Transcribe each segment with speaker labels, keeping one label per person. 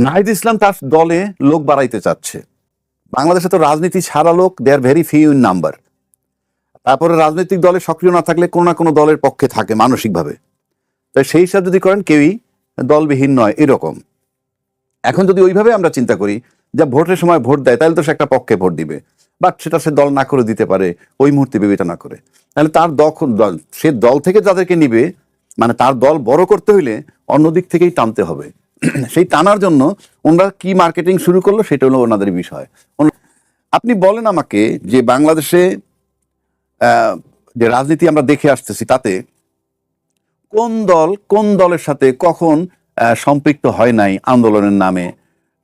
Speaker 1: নাহিদ ইসলাম তার দলে লোক বাড়াইতে চাচ্ছে। বাংলাদেশে তো রাজনীতি ছাড়া লোক they are very few in number. তারপরে রাজনৈতিক দলে সক্রিয় না থাকলে কোনো না কোনো দলের পক্ষে থাকে মানসিকভাবে। তাই সেই হিসাব যদি করেন কেউই দলবিহীন নয় এরকম। এখন যদি ওইভাবে আমরা চিন্তা করি যে ভোটের সময় ভোট দেয় তাহলে তো সে একটা পক্ষে ভোট দিবে, বাট সেটা সে দল না করে দিতে পারে ওই মুহূর্তে বিবেচনা করে। তাহলে তার সে দল থেকে যাদেরকে নিবে, মানে তার দল বড় করতে হইলে অন্য দিক থেকেই টানতে হবে। সেই টানার জন্য ওনারা কি মার্কেটিং শুরু করলো সেটা হলো ওনাদের বিষয়। আপনি বলেন আমাকে যে বাংলাদেশে যে রাজনীতি আমরা দেখে আসতেছি তাতে কোন দলের সাথে কখন সম্পৃক্ত হয় নাই আন্দোলনের নামে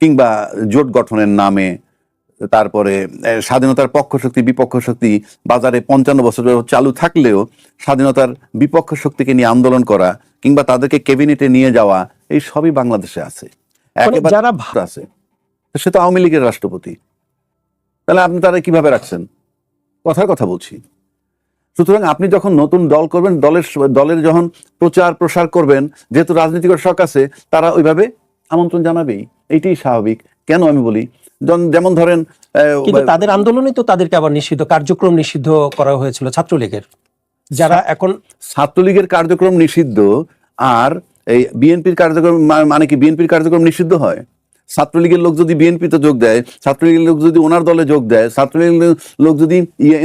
Speaker 1: কিংবা জোট গঠনের নামে, তারপরে স্বাধীনতার পক্ষ শক্তি বিপক্ষ শক্তি বাজারে 55 বছর চালু থাকলেও স্বাধীনতার বিপক্ষ শক্তিকে নিয়ে আন্দোলন করা কিংবা তাদেরকে ক্যাবিনেটে নিয়ে যাওয়া, এই সবই বাংলাদেশে আছে।
Speaker 2: যারা
Speaker 1: আছে সে তো আওয়ামী লীগের রাষ্ট্রপতি, তাহলে আপনি তারা কিভাবে রাখছেন? কথার কথা বলছি। সুতরাং আপনি যখন নতুন দল করবেন, দলের যখন প্রচার প্রসার করবেন, যেহেতু রাজনৈতিক শখ আছে তারা ওইভাবে আমন্ত্রণ জানাবেই, এইটাই স্বাভাবিক। কেন আমি বলি, যেমন ধরেন
Speaker 2: তাদের আন্দোলনে তো তাদেরকে আবার নিষিদ্ধ কার্যক্রম নিষিদ্ধ করা হয়েছিল ছাত্রলীগের, যারা এখন
Speaker 1: ছাত্রলীগের কার্যক্রম নিষিদ্ধ আর এই বিএনপির কার্যক্রম, মানে কি বিএনপির কার্যক্রম নিষিদ্ধ হয়? ছাত্রলীগের লোক যদি বিএনপিতে যোগ দেয়, ছাত্রলীগের লোক যদি ওনার দলে যোগ দেয়, ছাত্রলীগের লোক যদি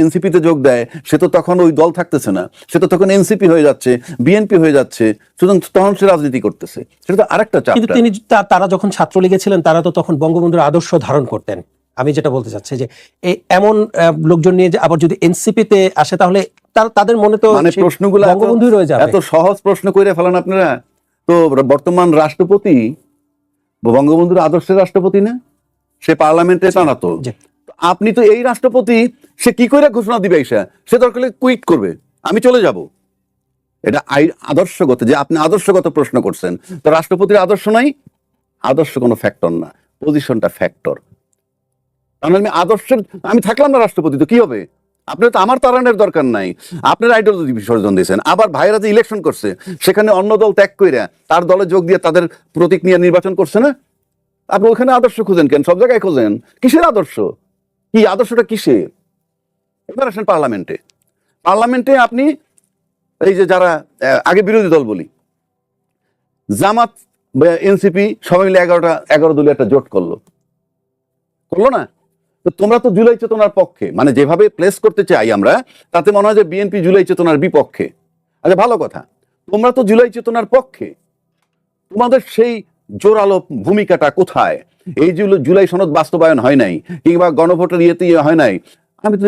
Speaker 1: এনসিপিতে যোগ দেয়, সে তো তখন ওই দল থাকতেছে না, সে তো তখন এনসিপি হয়ে যাচ্ছে, বিএনপি হয়ে যাচ্ছে, সুতরাং তখন সে রাজনীতি করতেছে। সেটা তো আরেকটা চাপ।
Speaker 2: কিন্তু তারা যখন ছাত্রলীগে ছিলেন তারা তো তখন বঙ্গবন্ধুর আদর্শ ধারণ করতেন। আমি যেটা বলতে চাচ্ছি যে এমন লোকজন নিয়ে আবার যদি এনসিপিতে আসে তাহলে তাদের মনে তো
Speaker 1: মানে প্রশ্নগুলো
Speaker 2: বঙ্গবন্ধুই রয়ে যাবে।
Speaker 1: এত সহজ প্রশ্ন কইরা ফেলেন আপনারা। তো বর্তমান রাষ্ট্রপতি বঙ্গবন্ধুর আদর্শের রাষ্ট্রপতি না, সে পার্লামেন্টে না তো। আপনি তো এই রাষ্ট্রপতি, সে কি করে ঘোষণা দিবে? সে দরকার কুইট করবে, আমি চলে যাব। এটা আদর্শগত, যে আপনি আদর্শগত প্রশ্ন করছেন, তো রাষ্ট্রপতির আদর্শ নাই? আদর্শ কোনো ফ্যাক্টর না, পজিশনটা ফ্যাক্টর। তাহলে আমি থাকলাম না রাষ্ট্রপতি, তো কি হবে? আপনার তো আমার তাড়ানোর দরকার নাই, আপনার আইডিওলজি বিসর্জন দিয়েছেন। আবার ভাইরা যে ইলেকশন করছে সেখানে অন্য দল ত্যাগ করে তার দলে যোগ দিয়ে তাদের প্রতীক নিয়ে নির্বাচন করছে না? আপনি ওখানে আদর্শ খুঁজেন কেন? সব জায়গায় খোঁজেন। কিসের আদর্শ? কি আদর্শটা কিসে? এবার আসেন পার্লামেন্টে আপনি এই যে যারা আগে বিরোধী দল বলি, জামাত এনসিপি সবাই মিলে 11 দলীয় একটা জোট করলো না? তো তোমরা তো জুলাই চেতনার পক্ষে, মানে যেভাবে প্লেস করতে চাই আমরা, তাতে মনে হয় যে বিএনপি জুলাই চেতনার বিপক্ষে। আচ্ছা ভালো কথা, তোমরা তো জুলাই চেতনার পক্ষে, তোমাদের সেই জোরালো ভূমিকাটা কোথায়? এই যে জুলাই সনদ বাস্তবায়ন হয় নাই কিংবা গণভোটের ইয়েতে হয় নাই, আমি তো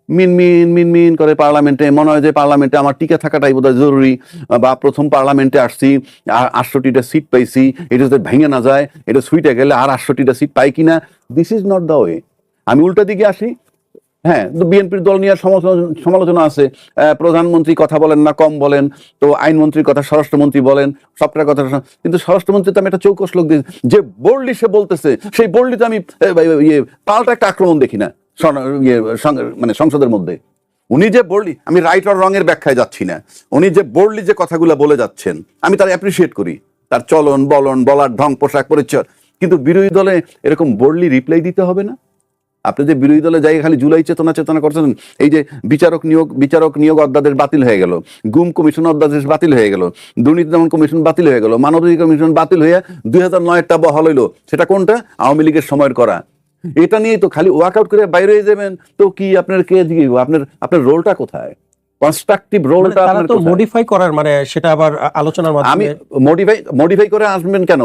Speaker 1: মিনমিন করে পার্লামেন্টে মনে হয় যে পার্লামেন্টে আমার টিকে থাকাটাই বোধহয় জরুরি, বা প্রথম পার্লামেন্টে আসছি 68টা সিট পাইছি, এটা যদি ভেঙে না যায়, এটা সুইটে গেলে আর 68টা সিট পাই কিনা। This is not the way. আমি উল্টা দিকে আসি, হ্যাঁ, বিএনপির দল নিয়ে সমালোচনা আছে, প্রধানমন্ত্রী কথা বলেন না, কম বলেন, তো আইনমন্ত্রীর কথা স্বরাষ্ট্রমন্ত্রী বলেন, সবটার কথা। কিন্তু স্বরাষ্ট্রমন্ত্রী তো আমি একটা চৌকস লোক দিই, যে বোল্ডলি সে বলতেছে, সেই বোল্ডলিতে আমি পাল্টা একটা আক্রমণ দেখি না মানে সংসদের মধ্যে। উনি যে বোল্ডলি, আমি রাইট আর রং এর ব্যাখ্যায় যাচ্ছি না, উনি যে বোল্ডলি যে কথাগুলো বলে যাচ্ছেন আমি তার অ্যাপ্রিসিয়েট করি, তার চলন বলন, বলার ঢং, পোশাক পরিচ্ছদ। কিন্তু বিরোধী দলে এরকম বোল্ডলি রিপ্লাই দিতে হবে না? আপনি যে বিরোধী দলের জায়গায় খালি জুলাই চেতনা করছেন, এই যে বিচারক নিয়োগ অধ্যাদেশ বাতিল হয়ে গেল, গুম কমিশন অধ্যাদেশ বাতিল হয়ে গেল, দুর্নীতি দমন কমিশন বাতিল হয়ে গেল, মানবাধিকার কমিশন বাতিল হয়ে 2009-টা বহাল হইলো। সেটা কোনটা? আওয়ামী লীগের সময়ের করা। এটা নিয়ে তো খালি ওয়ার্কআউট করে বাইরে হয়ে যাবেন, তো কি আপনার কে জিজ্ঞেস, আপনার রোলটা কোথায়? কনস্ট্রাকটিভ রোলটা আপনার
Speaker 2: তো মডিফাই করার, মানে সেটা আবার আলোচনার মাধ্যমে।
Speaker 1: আমি মডিফাই করে আসবেন কেন?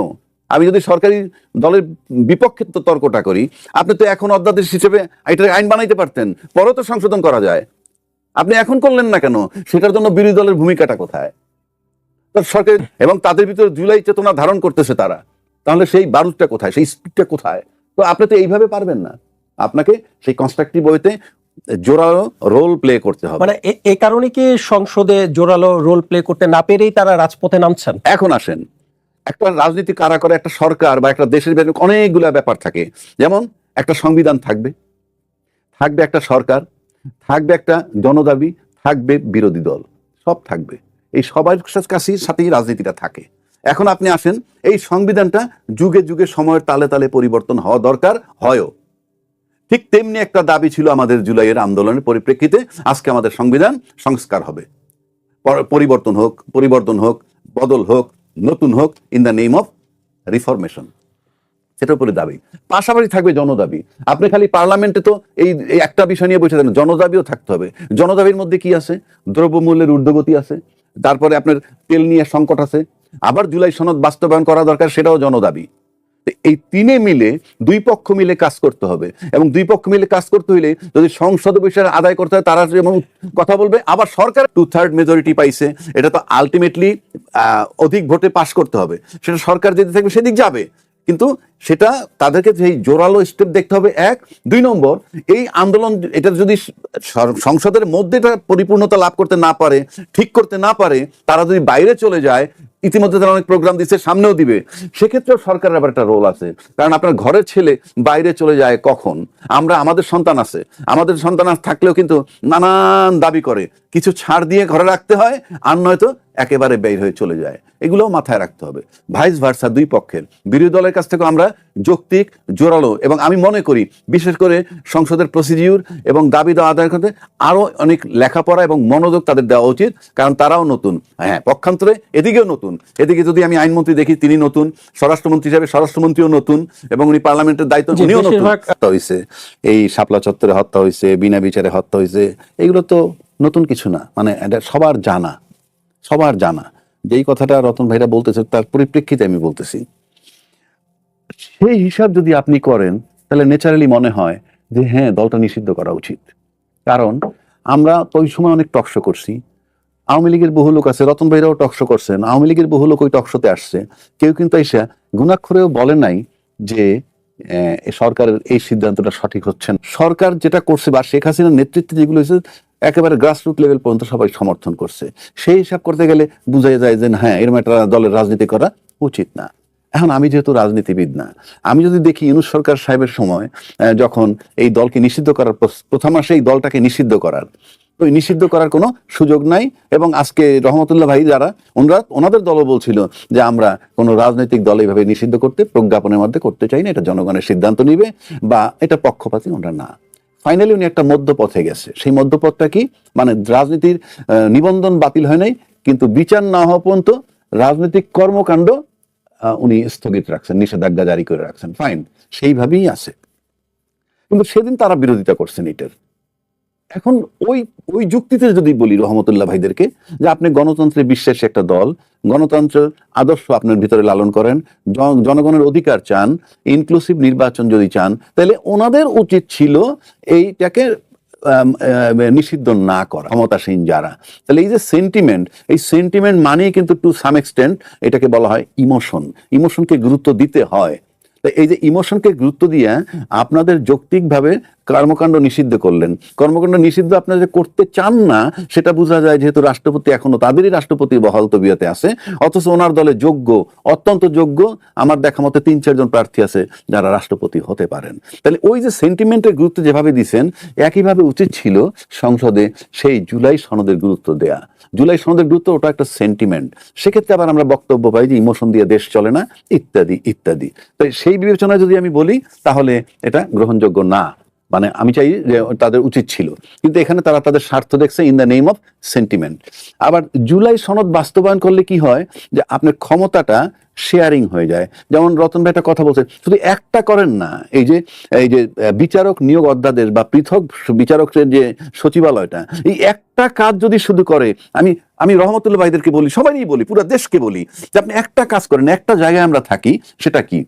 Speaker 1: আমি যদি সরকারি দলের বিপক্ষে তর্কটা করি, আপনি তো এখন অধ্যাদেশ হিসেবে এটা আইন বানাইতে পারতেন, পরে তো সংশোধন করা যায়। আপনি এখন করলেন না কেন? সেটার জন্য বিরোধী দলের ভূমিকাটা কোথায়? সরকার এবং তাদের ভিতরে জুলাই চেতনা ধারণ করতেছে তারা, তাহলে সেই বারুদটা কোথায়, সেই স্পিডটা কোথায়? তো আপনি তো এইভাবে পারবেন না, আপনাকে সেই কনস্ট্রাকটিভ ওয়েতে জোরালো রোল প্লে করতে হবে।
Speaker 2: মানে এই কারণে কি সংসদে জোরালো রোল প্লে করতে না পেরেই তারা রাজপথে নামছেন?
Speaker 1: এখন আসেন, একটা রাজনীতি কারা করে, একটা সরকার বা একটা দেশের অনেকগুলো ব্যাপার থাকে। যেমন একটা সংবিধান থাকবে একটা সরকার থাকবে, একটা জনদাবি থাকবে, বিরোধী দল সব থাকবে, এই সবার কাছেই সাথেই রাজনীতিটা থাকে। এখন আপনি আসেন, এই সংবিধানটা যুগে যুগে সময়ের তালে তালে পরিবর্তন হওয়া দরকার, হয়ও। ঠিক তেমনি একটা দাবি ছিল আমাদের জুলাইয়ের আন্দোলনের পরিপ্রেক্ষিতে, আজকে আমাদের সংবিধান সংস্কার হবে, পরিবর্তন হোক, বদল হোক, নতুন হোক, in the name of reformation, সেটার উপরে দাবি। পাশাপাশি থাকবে জনদাবি। আপনি খালি পার্লামেন্টে তো এই একটা বিষয় নিয়ে বসে থাকেন, জনদাবিও থাকতে হবে। জনদাবির মধ্যে কি আছে? দ্রব্যমূল্যের ঊর্ধ্বগতি আছে, তারপরে আপনার তেল নিয়ে সংকট আছে, আবার জুলাই সনদ বাস্তবায়ন করা দরকার, সেটাও জনদাবি। এই তিনে মিলে দুই পক্ষ মিলে কাজ করতে হবে, এবং দুই পক্ষ মিলে কাজ করতে হইলে যদি সংসদে বসে আদায় করতে হয়, তারা যেমন কথা বলবে, আবার সরকার 2/3 মেজরিটি পাইছে, এটা তো আলটিমেটলি অধিক ভোটে পাশ করতে হবে, সেটা সরকার যেতে থাকবে সেদিক যাবে, কিন্তু সেটা তাদেরকে সেই জোরালো স্টেপ দেখতে হবে। 1, 2 নম্বর, এই আন্দোলন এটা যদি সংসদের মধ্যে এটা পরিপূর্ণতা লাভ করতে না পারে, ঠিক করতে না পারে, তারা যদি বাইরে চলে যায়, ইতিমধ্যে তারা অনেক প্রোগ্রাম দিচ্ছে, সামনেও দিবে, সেক্ষেত্রেও সরকারের আবার একটা রোল আছে। কারণ আপনার ঘরের ছেলে বাইরে চলে যায় কখন? আমাদের সন্তান আছে, আমাদের সন্তান থাকলেও কিন্তু নানান দাবি করে, কিছু ছাড় দিয়ে ঘরে রাখতে হয়, আর নয়তো একেবারে বের হয়ে চলে যায়। এগুলোও মাথায় রাখতে হবে। ভাইস ভার্সা, দুই পক্ষের। বিরোধী দলের কাছ থেকে আমরা যৌক্তিক, জোরালো, এবং আমি মনে করি বিশেষ করে সংসদের প্রসিডিউর এবং দাবি দেওয়া আদায় করতে আরো অনেক লেখাপড়া এবং মনোযোগ তাদের দেওয়া উচিত, কারণ তারাও নতুন। হ্যাঁ, পক্ষান্তরে এদিকেও নতুন। এদিকে যদি আমি আইনমন্ত্রী দেখি, তিনি নতুন, স্বরাষ্ট্রমন্ত্রী হিসাবে স্বরাষ্ট্রমন্ত্রীও নতুন, এবং উনি পার্লামেন্টের দায়িত্ব উনিও নতুন। হত্যা হয়েছে, এই শাপলা চত্বরে হত্যা হয়েছে, বিনা বিচারে হত্যা হয়েছে, এগুলো তো নতুন কিছু না, মানে এটা সবার জানা। যেই কথাটা রতন ভাইরা বলতেছে তার পরিপ্রেক্ষিতে আমি বলতেছি, সেই হিসাব যদি আপনি করেন, তাহলে ন্যাচারালি মনে হয় যে হ্যাঁ, দলটা নিষিদ্ধ করা উচিত। কারণ আমরা তো ওই সময় অনেক টকশো করছি, আওয়ামী লীগের বহু লোক আছে, রতন ভাইরাও টকশো করছেন, আওয়ামী লীগের বহু লোক ওই টকশোতে আসছে, কেউ কিন্তু এসে গুণাক্ষরেও বলে নাই যে সরকারের এই সিদ্ধান্তটা সঠিক হচ্ছে না। সরকার যেটা করছে বা শেখ হাসিনার নেতৃত্বে যেগুলো হয়েছে, একেবারে গ্রাসরুট লেভেল পর্যন্ত সবাই সমর্থন করছে। সেই হিসাব করতে গেলে বোঝাই যায় যে হ্যাঁ, এরকম একটা দলের রাজনীতি করা উচিত না। এখন আমি যেহেতু রাজনীতিবিদ না, আমি যদি দেখি ইউনূস সরকার সাহেবের সময় যখন এই দলকে নিষিদ্ধ করার প্রথম মাসে এই দলটাকে নিষিদ্ধ করার, তো নিষিদ্ধ করার কোনো সুযোগ নাই। এবং আজকে রহমতুল্লাহ ভাই যারা ওনাদের দলও বলছিল যে আমরা কোনো রাজনৈতিক দল এইভাবে নিষিদ্ধ করতে প্রজ্ঞাপনের মধ্যে করতে চাই না, এটা জনগণের সিদ্ধান্ত নিবে, বা এটা পক্ষপাতী ওনারা না। ফাইনালি উনি একটা মধ্যপথে গেছে। সেই মধ্যপথটা কি? মানে রাজনীতির নিবন্ধন বাতিল হয় নাই, কিন্তু বিচার না হওয়া পর্যন্ত রাজনৈতিক কর্মকাণ্ড উনি স্থগিত রাখছেন, নিষেধাজ্ঞা জারি করে রাখছেন। ফাইন, সেইভাবেই আছে। কিন্তু সেদিন তারা বিরোধিতা করছেন এটার। এখন ওই যুক্তিতে যদি বলি রহমতুল্লাহ ভাইদেরকে যে আপনি গণতন্ত্রে বিশ্বাসী একটা দল, গণতন্ত্রের আদর্শ আপনার ভিতরে লালন করেন, জনগণের অধিকার চান, ইনক্লুসিভ নির্বাচন যদি চান, তাহলে ওনাদের উচিত ছিল এইটাকে নিষিদ্ধ না করা, ক্ষমতাসীন যারা। তাহলে এই যে সেন্টিমেন্ট, এই সেন্টিমেন্ট মানেই কিন্তু টু সাম এক্সটেন্ট এটাকে বলা হয় ইমোশনকে গুরুত্ব দিতে হয়। এই যে ইমোশনকে গুরুত্ব দিয়ে আপনাদের যৌক্তিকভাবে কর্মকাণ্ড নিষিদ্ধ করলেন, কর্মকাণ্ড নিষিদ্ধ আপনারা যে করতে চান না সেটা বোঝা যায়, যেহেতু রাষ্ট্রপতি এখনো তাদেরই রাষ্ট্রপতি বহাল তবিয়তে আছে, অথচ ওনার দলে যোগ্য, অত্যন্ত যোগ্য, আমার দেখা মতে 3-4 জন প্রার্থী আছে যারা রাষ্ট্রপতি হতে পারেন। তাহলে ওই যে সেন্টিমেন্টের গুরুত্ব যেভাবে দিচ্ছেন, একইভাবে উচিত ছিল সংসদে সেই জুলাই সনদের গুরুত্ব দেয়া। জুলাই সনদের গুরুত্ব, ওটা একটা সেন্টিমেন্ট। সেক্ষেত্রে আবার আমরা বক্তব্য পাই যে ইমোশন দিয়ে দেশ চলে না, ইত্যাদি ইত্যাদি। তো সেই বিবেচনায় যদি আমি বলি, তাহলে এটা গ্রহণযোগ্য না। মানে আমি চাই যে তাদের উচিত ছিল, কিন্তু এখানে তারা তাদের স্বার্থ দেখছে in the name of sentiment. আবার জুলাই সনদ বাস্তবায়ন করলে কি হয়, যে আপনার ক্ষমতাটা শেয়ারিং হয়ে যায়। যেমন রতন ভাই একটা কথা বলছে, শুধু একটা করেন না, এই যে বিচারক নিয়োগ অধ্যাদেশ বা পৃথক বিচারকের যে সচিবালয়টা, এই একটা কাজ যদি শুধু করে, আমি রহমতুল্লাহ ভাইদেরকে বলি, সবাই বলি, পুরো দেশকে বলি, যে আপনি একটা কাজ করেন, একটা জায়গায় আমরা থাকি, সেটা কি,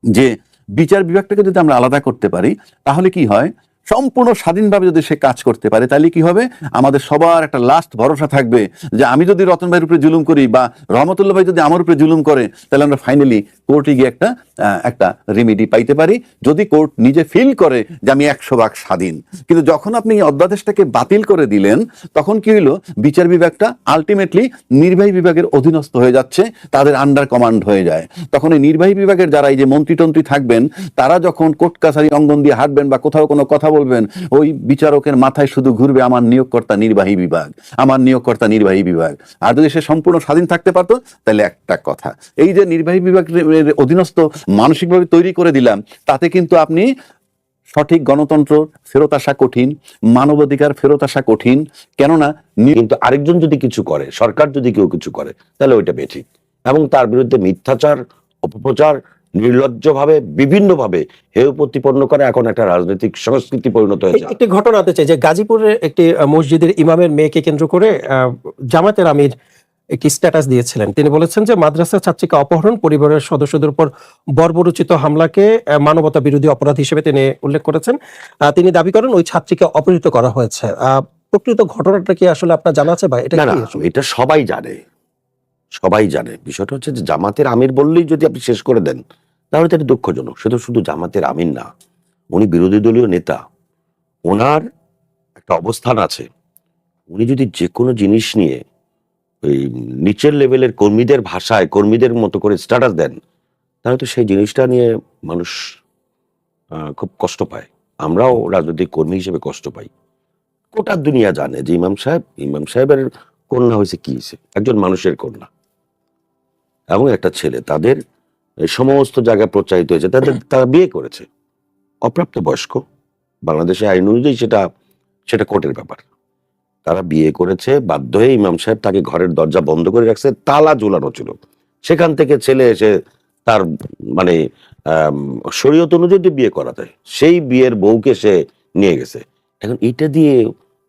Speaker 1: যে বিচার বিভাগটাকে যদি আমরা আলাদা করতে পারি, তাহলে কি হয়, সম্পূর্ণ স্বাধীনভাবে যদি সে কাজ করতে পারে, তাহলে কি হবে, আমাদের সবার একটা লাস্ট ভরসা থাকবে যে আমি যদি রতন ভাইয়ের উপরে জুলুম করি বা রহমতুল্লাহ ভাই যদি আমার উপরে জুলুম করে, তাহলে আমরা ফাইনালি কোর্টে গিয়ে একটা রেমেডি পাইতে পারি, যদি কোর্ট নিজে ফিল করে যে আমি 100% স্বাধীন। কিন্তু যখন আপনি অধ্যাদেশটাকে বাতিল করে দিলেন, তখন কি হইলো, বিচার বিভাগটা আলটিমেটলি নির্বাহী বিভাগের অধীনস্থ হয়ে যাচ্ছে, তাদের আন্ডার কমান্ড হয়ে যায়। তখন এই নির্বাহী বিভাগের যারা এই যে মন্ত্রী টন্ত্রী থাকবেন, তারা যখন কোর্ট কাছারি অঙ্গন দিয়ে হাঁটবেন বা কোথাও কোনো কথা বলবেন, ওই বিচারকের মাথায় শুধু ঘুরবে আমার নিয়োগকর্তা নির্বাহী বিভাগ, আমার নিয়োগকর্তা নির্বাহী বিভাগ। আর যদি সে সম্পূর্ণ স্বাধীন থাকতে পারতো তাহলে একটা কথা, এই যে নির্বাহী বিভাগের অধীনস্থ মানসিকভাবে তৈরি করে দিলাম, তাতে কিন্তু আপনি সঠিক গণতন্ত্র ফেরত আসা কঠিন, মানবাধিকার ফেরত আসা কঠিন। কেননা
Speaker 3: কিন্তু আরেকজন যদি কিছু করে, সরকার যদি কেউ কিছু করে, তাহলে ওইটা বেঠিক, এবং তার বিরুদ্ধে মিথ্যাচার, অপপ্রচার নির্লজ্জভাবে বিভিন্নভাবে হেয় প্রতিপন্ন করে এখন একটা রাজনৈতিক সংস্কৃতি পরিণত হয়েছে।
Speaker 2: একটি ঘটনা আনতে চাই যে গাজীপুরের একটি মসজিদের ইমামের মেয়েকে কেন্দ্র করে জামাতের আমির একটি স্ট্যাটাস দিয়েছিলেন। তিনি বলেছেন যে মাদ্রাসা ছাত্রীকে অপহরণ, পরিবারের সদস্যদের উপর বর্বরোচিত হামলাকে মানবতা বিরোধী অপরাধ হিসেবে তিনি উল্লেখ করেছেন। তিনি দাবি করেন ওই ছাত্রীকে অপহৃত করা হয়েছে। প্রকৃত ঘটনাটা কি আসলে আপনার জানা আছে, বা এটা
Speaker 3: না,
Speaker 2: কি আসলে?
Speaker 3: এটা সবাই জানে, সবাই জানে। বিষয়টা হচ্ছে যে জামাতের আমির বললেই যদি আপনি শেষ করে দেন, তাহলে তো এটা দুঃখজনক। শুধু শুধু জামাতের আমির না, উনি বিরোধী দলীয় নেতা, ওনার একটা অবস্থান আছে। উনি যদি যে কোনো জিনিস নিয়ে ওই নিচের লেভেলের কর্মীদের ভাষায়, কর্মীদের মতো করে স্ট্যাটাস দেন, তাহলে তো সেই জিনিসটা নিয়ে মানুষ খুব কষ্ট পায়। আমরাও রাজনৈতিক কর্মী হিসেবে কষ্ট পাই। গোটা দুনিয়া জানে যে ইমাম সাহেবের কন্যা হয়েছে, কি হয়েছে, একজন মানুষের কন্যা এবং একটা ছেলে, তাদের এই সমস্ত জায়গায় প্রচারিত হয়েছে, তারা বিয়ে করেছে, অপ্রাপ্ত বয়স্ক। বাংলাদেশের আইন অনুযায়ী সেটা কোর্টের ব্যাপার। তারা বিয়ে করেছে, বাধ্য হয়ে ইমাম সাহেব তাকে ঘরের দরজা বন্ধ করে রাখছে, তালা ঝুলানো ছিল। সেখান থেকে ছেলে এসে তার মানে শরীয়ত অনুযায়ী বিয়ে করা যায়, সেই বিয়ের বউকে সে নিয়ে গেছে। এখন এটা দিয়ে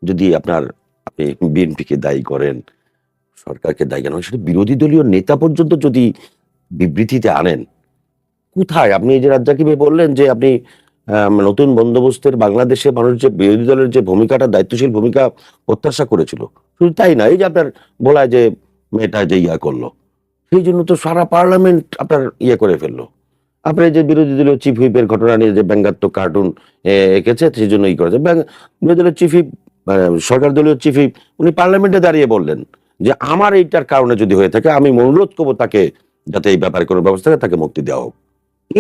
Speaker 3: যদি আপনি বিএনপিকে দায়ী করেন, সরকারকে দায়ী করেন, সেটা বিরোধী দলীয় নেতা পর্যন্ত যদি বিবৃতিতে আনেন, কোথায়? আপনি এই যে রাজ্জাকি ভাই বললেন যে আপনি নতুন বন্দোবস্তের বাংলাদেশে মানুষ যে বিরোধী দলের যে ভূমিকাটা, দায়িত্বশীল ভূমিকা প্রত্যাশা করেছিল, শুধু তাই না, এই যে আপনার বলায় যে মেয়েটা যে করলো, সেই জন্য তো সারা পার্লামেন্ট আপনার করে ফেললো। আপনার এই যে বিরোধী দলীয় চিফ হুইপের ঘটনা নিয়ে যে ব্যঙ্গাত্মক কার্টুন এঁকেছে, সেই জন্য করেছে। বিরোধী দলের চিফ হুইপ, সরকার দলীয় চিফ হুইপ, উনি পার্লামেন্টে দাঁড়িয়ে বললেন যে আমার এইটার কারণে যদি হয়ে থাকে, আমি অনুরোধ করবো তাকে যাতে এই ব্যাপারে কোনো ব্যবস্থা থাকে, তাকে মুক্তি দেওয়া হোক।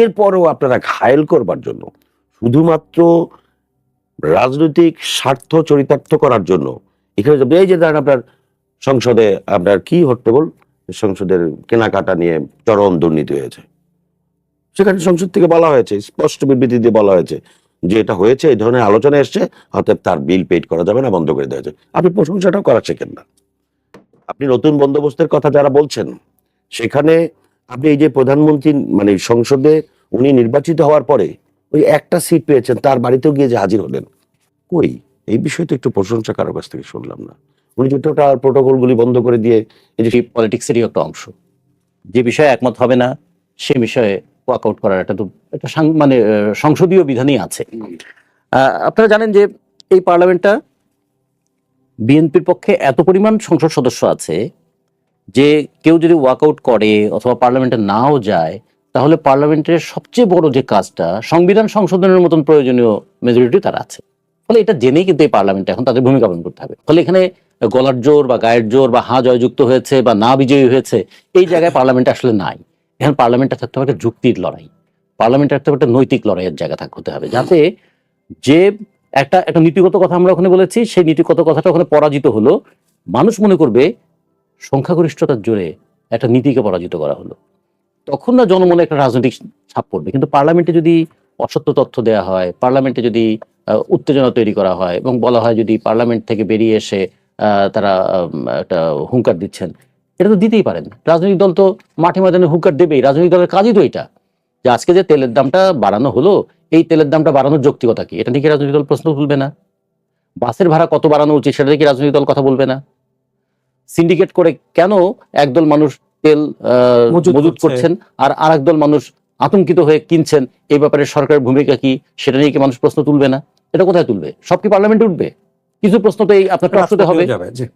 Speaker 3: এরপরও আপনারা ঘায়েল করবার জন্য, শুধুমাত্র রাজনৈতিক স্বার্থ চরিতার্থ করার জন্য এখানে এই যে ধরেন আপনার সংসদে আপনার কি হট্টগোল, সংসদের কেনাকাটা নিয়ে চরম দুর্নীতি হয়েছে, সেখানে সংসদ থেকে বলা হয়েছে, স্পষ্ট বিবৃতি দিয়ে বলা হয়েছে যে এটা হয়েছে, এই ধরনের আলোচনা এসছে, অতএব তার বিল পেড করা যাবে না, বন্ধ করে দেওয়া হয়েছে। আপনি প্রশংসাটাও করা শেখেন না। আপনি নতুন বন্দোবস্তের কথা যারা বলছেন, সেখানে আপনি এই যে প্রধানমন্ত্রী মানে সংসদে উনি নির্বাচিত হওয়ার পরে ওই একটা সিট পেয়েছেন, তার বাড়িতেও গিয়ে যে হাজির হলেন, কই এই বিষয়টা একটু প্রশংসা কারো কাছ থেকে শুনলাম না। উনি যেটা প্রোটোকলগুলি বন্ধ করে দিয়ে, এই যে
Speaker 4: পলিটিক্সেরই একটা অংশ, যে বিষয়ে একমত হবে না সে বিষয়ে ওয়াকআউট করার একটা মানে সংসদীয় বিধানই আছে। আপনারা জানেন যে এই পার্লামেন্টটা বিএনপির পক্ষে এত পরিমাণ সংসদ সদস্য আছে যে কেউ যদি ওয়াকআউট করে অথবা পার্লামেন্টে নাও যায়, তাহলে পার্লামেন্টের সবচেয়ে বড় যে কাজটা, সংবিধান সংশোধনের মতন প্রয়োজনীয় মেজরিটি তারা আছে। ফলে এটা জেনেই কিন্তু এই পার্লামেন্টে এখন তাদের ভূমিকা পালন করতে হবে। ফলে এখানে গলার জোর বা গায়ের জোর বা হা জয়যুক্ত হয়েছে বা না বিজয়ী হয়েছে, এই জায়গায় পার্লামেন্টে আসলে নাই। এখন পার্লামেন্টটা থাকতে হবে একটা যুক্তির লড়াই, পার্লামেন্টে থাকতে হবে একটা নৈতিক লড়াইয়ের জায়গা হতে হবে, যাতে যে একটা নীতিগত কথা আমরা ওখানে বলেছি, সেই নীতিগত কথাটা ওখানে পরাজিত হলো, মানুষ মনে করবে সংখ্যাগরিষ্ঠতার জোরে একটা নীতিকে পরাজিত করা হলো, তখন না জনমনে একটা রাজনৈতিক ছাপ পড়বে। কিন্তু পার্লামেন্টে যদি অসত্য তথ্য দেওয়া হয়, পার্লামেন্টে যদি উত্তেজনা তৈরি করা হয় এবং বলা হয় যদি পার্লামেন্ট থেকে বেরিয়ে এসে তারা একটা হুঙ্কার দিচ্ছেন, এটা তো দিতেই পারেন। রাজনৈতিক দল তো মাঠে ময়দানে হুঙ্কার দেবেই, রাজনৈতিক দলের কাজই তো এটা। যে আজকে যে তেলের দামটা বাড়ানো হলো, এই তেলের দামটা বাড়ানোর যৌক্তিকতা কি, এটা নিয়ে কি রাজনৈতিক দল প্রশ্ন তুলবে না? বাসের ভাড়া কত বাড়ানো উচিত, সেটা নিয়ে কি রাজনৈতিক দল কথা বলবে না? সিন্ডিকেট করে কেন একদল মানুষ তেল মজুত করছেন আর আরেক দল মানুষ আতঙ্কিত হয়ে কিনছেন, এই ব্যাপারে সরকারের ভূমিকা কি, সেটা নিয়ে কি মানুষ প্রশ্ন তুলবে না? এটা কোথায় তুলবে? সব কি পার্লামেন্টে উঠবে? কিছু প্রশ্ন তো এই আপনার টকশোতে হবে,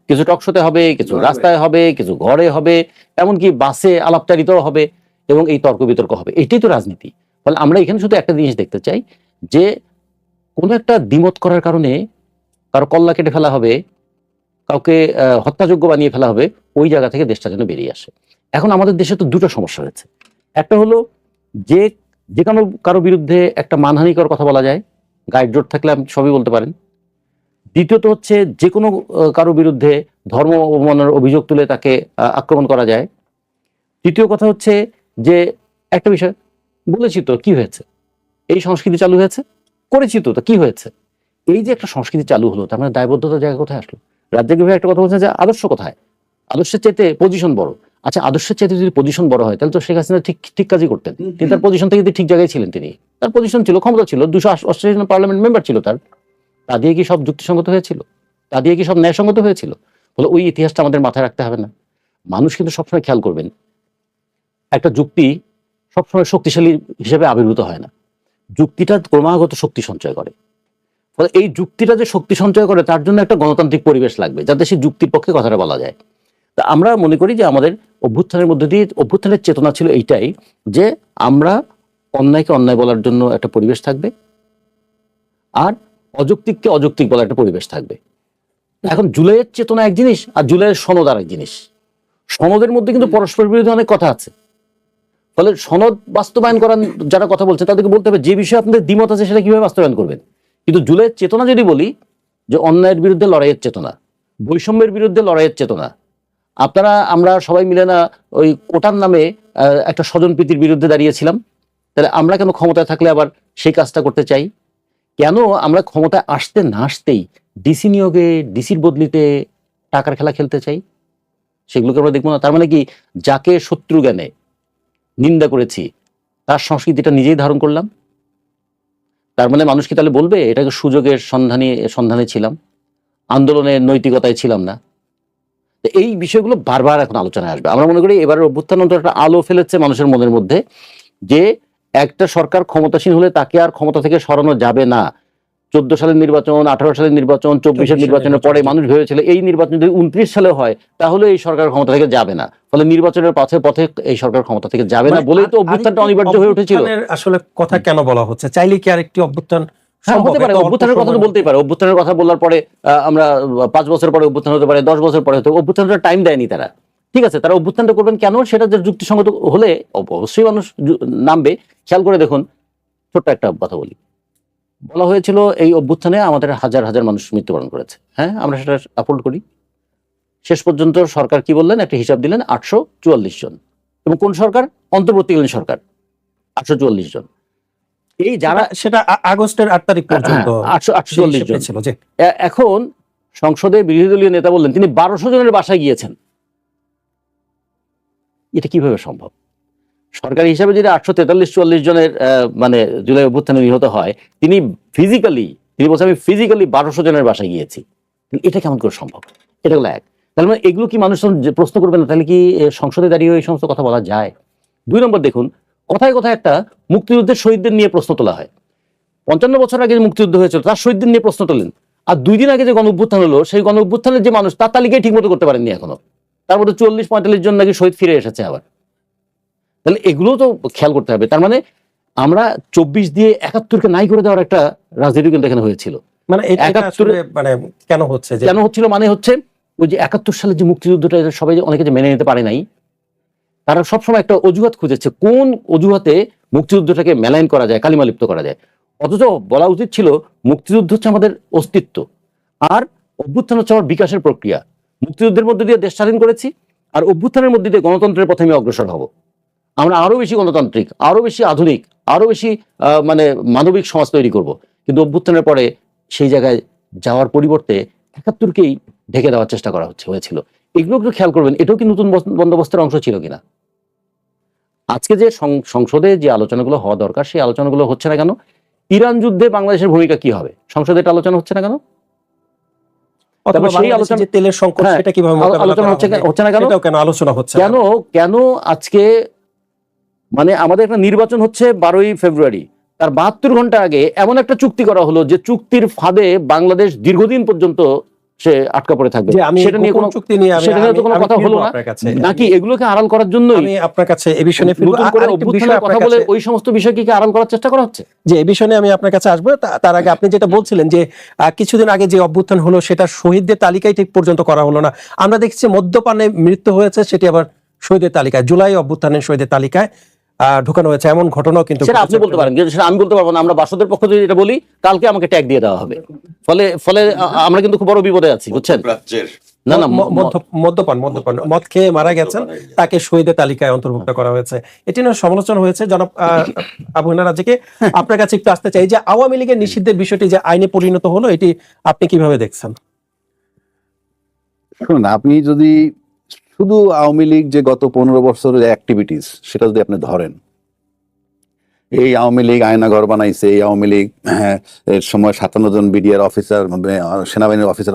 Speaker 4: কিছু টকশোতে হবে, কিছু রাস্তায় হবে, কিছু ঘরে হবে, এমনকি বাসে আলাপচারিতাও হবে এবং এই তর্ক বিতর্ক হবে। এটাই তো রাজনীতি। ফলে আমরা এখানে শুধু একটা জিনিস দেখতে চাই, যে কোনো একটা দ্বিমত করার কারণে কারো কল্লা কেটে ফেলা হবে, কাউকে হত্যাযোগ্য বানিয়ে ফেলা হবে, ওই জায়গা থেকে দেশটা যেন বেরিয়ে আসে। এখন আমাদের দেশে তো দুটো সমস্যা হয়েছে। একটা হলো যে কারো বিরুদ্ধে একটা মানহানিকর কথা বলা যায়, গাইড রোড থাকলে আপনি সবই বলতে পারেন। দ্বিতীয়ত হচ্ছে যে কোনো কারো বিরুদ্ধে ধর্ম অবমাননার অভিযোগ তুলে তাকে আক্রমণ করা যায়। তৃতীয় কথা হচ্ছে যে একটা বিষয় বলেছি তো কি হয়েছে, এই সংস্কৃতি চালু হয়েছে, করেছি তো কি হয়েছে, এই যে একটা সংস্কৃতি চালু হলো তার মানে দায়বদ্ধতার জায়গা কোথায় আসলো? রাজ্জাক ভাই একটা কথা বলছেন যে আদর্শ কোথায়, আদর্শের চাইতে পজিশন বড়। আচ্ছা আদর্শের চাইতে যদি পজিশন বড় হয় তাহলে তো শেখ হাসিনা ঠিক কাজই করতেন, তিনি তার পজিশন থেকে ঠিক জায়গায় ছিলেন, তিনি তার পজিশন ছিল, ক্ষমতা ছিল, 288 জন পার্লামেন্ট মেম্বার ছিল তার, তা দিয়ে কি সব যুক্তিসঙ্গত হয়েছিল? তা দিয়ে কি সব ন্যায়সঙ্গত হয়েছিল? বলে ওই ইতিহাসটা আমাদের মাথায় রাখতে হবে না? মানুষ কিন্তু সবসময় খেয়াল করবেন, একটা যুক্তি সবসময় শক্তিশালী হিসেবে আবির্ভূত হয় না, যুক্তিটা ক্রমাগত শক্তি সঞ্চয় করে। ফলে এই যুক্তিটা যে শক্তি সঞ্চয় করে তার জন্য একটা গণতান্ত্রিক পরিবেশ লাগবে যাতে সেই যুক্তির পক্ষে কথাটা বলা যায়। তা আমরা মনে করি যে আমাদের অভ্যুত্থানের মধ্যে দিয়ে, অভ্যুত্থানের চেতনা ছিল এইটাই যে আমরা অন্যায়কে অন্যায় বলার জন্য একটা পরিবেশ থাকবে, আর অযৌক্তিককে অযৌক্তিক বলার একটা পরিবেশ থাকবে। এখন জুলাইয়ের চেতনা এক জিনিস আর জুলাইয়ের সনদ আর এক জিনিস। সনদের মধ্যে কিন্তু পরস্পর বিরোধী অনেক কথা আছে। ফলে সনদ বাস্তবায়ন করার যারা কথা বলছে তাদেরকে বলতে হবে যে বিষয়ে আপনাদের দ্বিমত আছে সেটা কিভাবে বাস্তবায়ন করবেন। কিন্তু জুলাইয়ের চেতনা যদি বলি যে অন্যায়ের বিরুদ্ধে লড়াইয়ের চেতনা, বৈষম্যের বিরুদ্ধে লড়াইয়ের চেতনা, আমরা সবাই মিলে না ওই কোটার নামে একটা স্বজনপ্রীতির বিরুদ্ধে দাঁড়িয়েছিলাম, তাহলে আমরা কেন ক্ষমতায় থাকলে আবার সেই কাজটা করতে চাই? কেন আমরা ক্ষমতায় আসতে না আসতেই ডিসি নিয়োগে, ডিসির বদলিতে টাকার খেলা খেলতে চাই? সেগুলোকে আমরা দেখবো না? তার মানে কি যাকে শত্রু জ্ঞানে নিন্দা করেছি তার সংস্কৃতিটা নিজেই ধারণ করলাম? তার মানে মানুষ কি তাহলে বলবে এটাকে সুযোগের সন্ধানে ছিলাম, আন্দোলনের নৈতিকতায় ছিলাম না? এই বিষয়গুলো বারবার এখন আলোচনায় আসবে। আমরা মনে করি এবারের অভ্যুত্থান একটা আলো ফেলেছে মানুষের মনের মধ্যে যে একটা সরকার ক্ষমতাসীন হলে তাকে আর ক্ষমতা থেকে সরানো যাবে না। 14 সালের নির্বাচন, 18 সালের নির্বাচন, 24 নির্বাচনের পরে মানুষ ভেবেছিল এই নির্বাচন যদি 29 সালে হয় তাহলে এই সরকার ক্ষমতা থেকে যাবে না। ফলে নির্বাচনের পথে এই সরকার ক্ষমতা থেকে যাবে না বলেই তো অভ্যুত্থানটা অনিবার্য হয়ে উঠেছিল।
Speaker 2: আসলে কথা কেন বলা হচ্ছে? চাইলে কি আরেকটি অভ্যুত্থান
Speaker 4: হতে পারে? অভ্যুত্থানের কথা তো বলতেই পারে। অভ্যুত্থানের কথা বলার পরে আমরা 5 বছর পরে অভ্যুত্থান হতে পারে, 10 বছর পরে হতে পারে। অভ্যুত্থানটা টাইম দেয়নি তারা, ঠিক আছে? তারা অভ্যুত্থানটা করবেন কেন সেটা যে যুক্তিসঙ্গত হলে অবশ্যই মানুষ নামবে। খেয়াল করে দেখুন, ছোট্ট একটা কথা বলি, বলা হয়েছিল এই অভ্যুত্থানে আমাদের হাজার হাজার মানুষ মৃত্যুবরণ করেছে। হ্যাঁ, আমরা সেটা আপলোড করি। শেষ পর্যন্ত সরকার কি বললেন, একটা হিসাব দিলেন, 844 জন। এবং কোন সরকার? অন্তর্বর্তীকালীন সরকার, 844 জন। এই যারা
Speaker 2: সেটা আগস্টের 8 তারিখ পর্যন্ত
Speaker 4: 844 জন
Speaker 2: ছিল। যে
Speaker 4: এখন সংসদে বিরোধী দলীয় নেতা বললেন তিনি 1200 জনের বাসায় গিয়েছেন। এটা কিভাবে সম্ভব? সরকারি হিসাবে যদি 843-44 জনের মানে জুলাই অভ্যুত্থানে নিহত হয়, তিনি বলছেন আমি ফিজিক্যালি 1200 জনের বাসায় গিয়েছি। এটা কেমন করে সম্ভব? এটা হলো এক। তাহলে মানে এগুলো কি মানুষ প্রশ্ন করবে না? তাহলে কি সংসদে দাঁড়িয়ে এই সমস্ত কথা বলা যায়? 2 নম্বর দেখুন, কথায় কথায় একটা মুক্তিযুদ্ধের শহীদদের নিয়ে প্রশ্ন তোলা হয়। 55 বছর আগে যে মুক্তিযুদ্ধ হয়েছিল তার শহীদদের নিয়ে প্রশ্ন তোলেন, আর 2 দিন আগে যে গণ অভ্যুত্থান হলো সেই গণ অভ্যুত্থানের যে মানুষ তার তালিকায় ঠিক মতো করতে পারেননি এখনো। তার মধ্যে 40-45 জন নাকি শহীদ ফিরে এসেছে আবার। তাহলে এগুলো তো খেয়াল করতে হবে। তার মানে আমরা 24 দিয়ে 71-কে নাই করে দেওয়ার একটা রাজনীতি কিন্তু এখানে হয়েছিল।
Speaker 2: মানে এটা আসলে মানে কেন হচ্ছে,
Speaker 4: কেন হচ্ছিল? মানে হচ্ছে ওই যে 71 সালের যে মুক্তিযুদ্ধটা সবাই অনেকে যে মেনে নিতে পারে নাই, তারা সবসময় একটা অজুহাত খুঁজেছে কোন অজুহাতে মুক্তিযুদ্ধটাকে মেলাইন করা যায়, কালিমালিপ্ত করা যায়। অথচ বলা উচিত ছিল মুক্তিযুদ্ধ হচ্ছে আমাদের অস্তিত্ব, আর অভ্যুত্থান হচ্ছে আমার বিকাশের প্রক্রিয়া। মুক্তিযুদ্ধের মধ্যে দিয়ে দেশ স্বাধীন করেছি, আর অভ্যুত্থানের মধ্যে দিয়ে গণতন্ত্রের পথে আমি অগ্রসর হব। আমরা আরো বেশি গণতান্ত্রিক, আরো বেশি আধুনিক, আরো বেশি মানে মানবিক সমাজ তৈরি করব। কিন্তু অভ্যুত্থানের পরে সেই জায়গায় যাওয়ার পরিবর্তে 71-কেই ঢেকে দেওয়ার চেষ্টা করা হয়েছিল। এগুলো একটু খেয়াল করবেন, এটাও কি নতুন বন্দোবস্তের অংশ ছিল কিনা? আজকে যে সংসদে যে আলোচনাগুলো হওয়া দরকার সেই আলোচনাগুলো হচ্ছে না কেন? ইরান যুদ্ধে বাংলাদেশের ভূমিকা কি হবে, সংসদে এটা আলোচনা হচ্ছে না কেন? সেই আলোচনা
Speaker 2: যে তেলের সংকট সেটা কিভাবে
Speaker 4: আলোচনা হচ্ছে না কেন?
Speaker 2: কেন আলোচনা হচ্ছে
Speaker 4: কেন আজকে মানে আমাদের একটা নির্বাচন হচ্ছে 12ই ফেব্রুয়ারি, তার 72 ঘন্টা আগে এমন একটা চুক্তি করা হলো যে চুক্তির ফাঁদে বাংলাদেশ দীর্ঘদিন পর্যন্ত সে আটকা পড়ে থাকবে। সেটা নিয়ে কোনো চুক্তি নিয়ে কোনো কথা হলো না নাকি? এগুলোকে আড়াল করার জন্য
Speaker 2: আমি আপনার কাছে এই বিষয়ে
Speaker 4: নতুন করে অভ্যুত্থানের কথা বলে ওই সমস্ত বিষয়কে কি আড়াল করার চেষ্টা করা হচ্ছে?
Speaker 2: যে এই বিষয়ে আমি আপনার কাছে আসবো। তার আগে আপনি যেটা বলছিলেন যে কিছুদিন আগে যে অভ্যুত্থান হলো সেটা শহীদদের তালিকায় ঠিক পর্যন্ত করা হলো না। আমরা দেখছি মদ্যপানে মৃত্যু হয়েছে, সেটি আবার শহীদের তালিকায়, জুলাই অভ্যুত্থানের শহীদের তালিকায় ঢুকানো হয়েছে, এমন ঘটনাও কিন্তু
Speaker 4: সেটা আপনি বলতে পারেন, কিন্তু সেটা আমি বলতে পারবো না। আমরা বাসদের পক্ষ থেকে এটা বলি, কালকে আমাকে ট্যাগ দিয়ে দেওয়া হবে। ফলে ফলে আমরা কিন্তু খুব বড় বিপদে আছি, বুঝছেন? না না,
Speaker 2: মদ্যপান মদ খেয়ে মারা গেছেন, তাকে শহীদের তালিকায় অন্তর্ভুক্ত করা হয়েছে। এটি নিয়ে সমালোচনা হয়েছে। জনাব আবু হেনা রাজাকে আপনার কাছে একটু আসতে চাই যে আওয়ামী লীগের নিষিদ্ধের বিষয়টি যে আইনে পরিণত হলো, এটি আপনি কিভাবে দেখছেন?
Speaker 1: শুনুন, আপনি যদি শুধু আওয়ামী লীগ যে গত 15 বছরের অ্যাক্টিভিটিস সেটা যদি আপনি ধরেন, এই আওয়ামী লীগ আয়নাঘর বানাইছে, এই আওয়ামী লীগ এর সময় 57 জন বিডিআর অফিসার, সেনাবাহিনীর অফিসার